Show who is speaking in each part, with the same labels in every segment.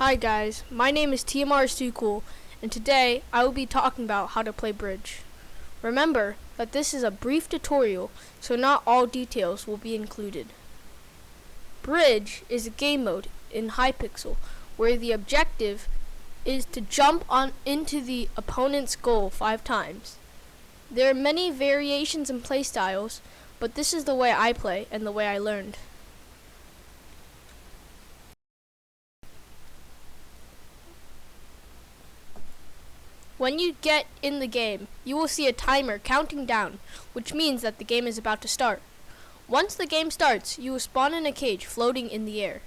Speaker 1: Hi guys, my name is TMR2Cool, and today I will be talking about how to play bridge. Remember that this is a brief tutorial, so not all details will be included. Bridge is a game mode in hypixel where the objective is to jump into the opponent's goal 5 times. There are many variations and play styles, but this is the way I play and the way I learned. When you get in the game, you will see a timer counting down, which means that the game is about to start. Once the game starts, you will spawn in a cage floating in the air.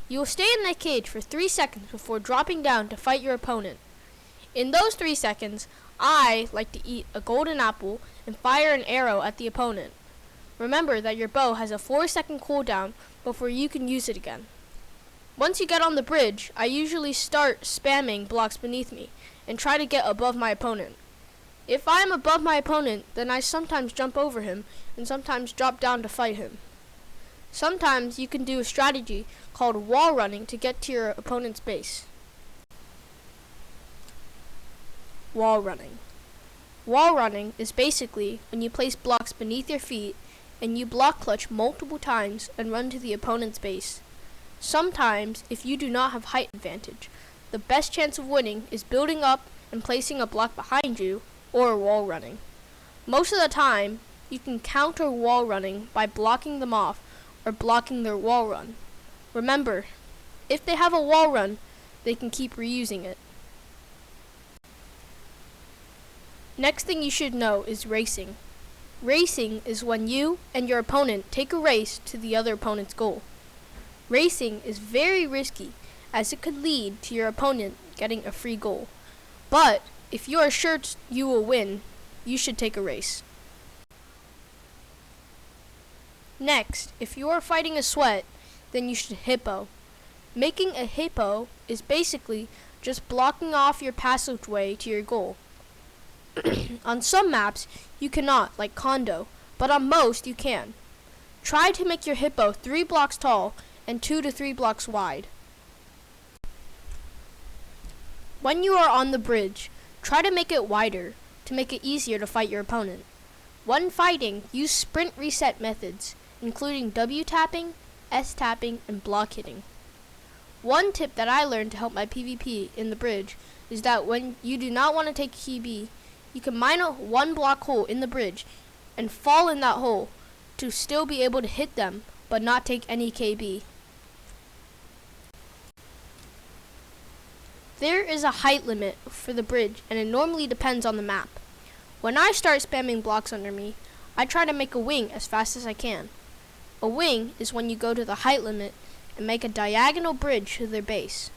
Speaker 1: You will stay in that cage for 3 seconds before dropping down to fight your opponent. In those 3 seconds, I like to eat a golden apple and fire an arrow at the opponent. Remember that your bow has a 4-second cooldown before you can use it again. Once you get on the bridge, I usually start spamming blocks beneath me and try to get above my opponent. If I am above my opponent, then I sometimes jump over him and sometimes drop down to fight him. Sometimes you can do a strategy called wall running to get to your opponent's base. Wall running. Wall running is basically when you place blocks beneath your feet and you block clutch multiple times and run to the opponent's base. Sometimes, if you do not have height advantage, the best chance of winning is building up and placing a block behind you or wall running. Most of the time, you can counter wall running by blocking them off or blocking their wall run. Remember, if they have a wall run, they can keep reusing it. Next thing you should know is racing. Racing is when you and your opponent take a race to the other opponent's goal. Racing is very risky as it could lead to your opponent getting a free goal. But if you are sure you will win, you should take a race. Next, if you are fighting a sweat, then you should hippo. Making a hippo is basically just blocking off your passageway to your goal. On some maps, you cannot, like Condo, but on most you can. Try to make your hippo 3 blocks tall and 2 to 3 blocks wide. When you are on the bridge, try to make it wider to make it easier to fight your opponent. When fighting, use sprint reset methods, including W tapping, S tapping, and block hitting. One tip that I learned to help my PvP in the bridge is that when you do not want to take KB, you can mine a 1 block hole in the bridge and fall in that hole to still be able to hit them but not take any KB. There is a height limit for the bridge and it normally depends on the map. When I start spamming blocks under me, I try to make a wing as fast as I can. A wing is when you go to the height limit and make a diagonal bridge to their base.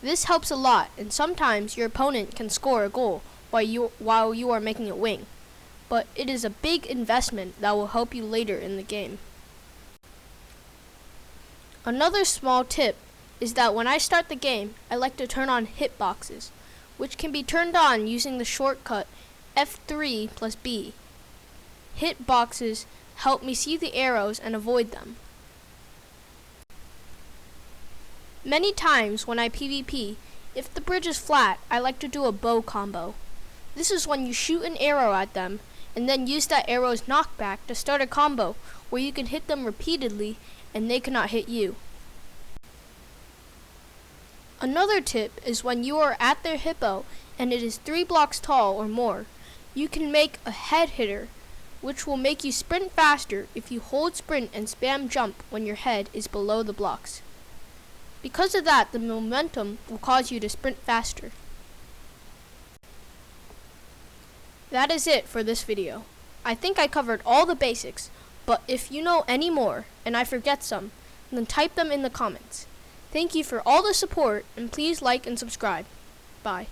Speaker 1: This helps a lot, and sometimes your opponent can score a goal while you are making a wing. But it is a big investment that will help you later in the game. Another small tip is that when I start the game, I like to turn on hitboxes, which can be turned on using the shortcut F3 plus B. Hitboxes help me see the arrows and avoid them. Many times when I PvP, if the bridge is flat, I like to do a bow combo. This is when you shoot an arrow at them and then use that arrow's knockback to start a combo where you can hit them repeatedly and they cannot hit you. Another tip is when you are at their hippo and it is 3 blocks tall or more, you can make a head hitter, which will make you sprint faster if you hold sprint and spam jump when your head is below the blocks. Because of that, the momentum will cause you to sprint faster. That is it for this video. I think I covered all the basics, but if you know any more and I forget some, then type them in the comments. Thank you for all the support, and please like and subscribe. Bye.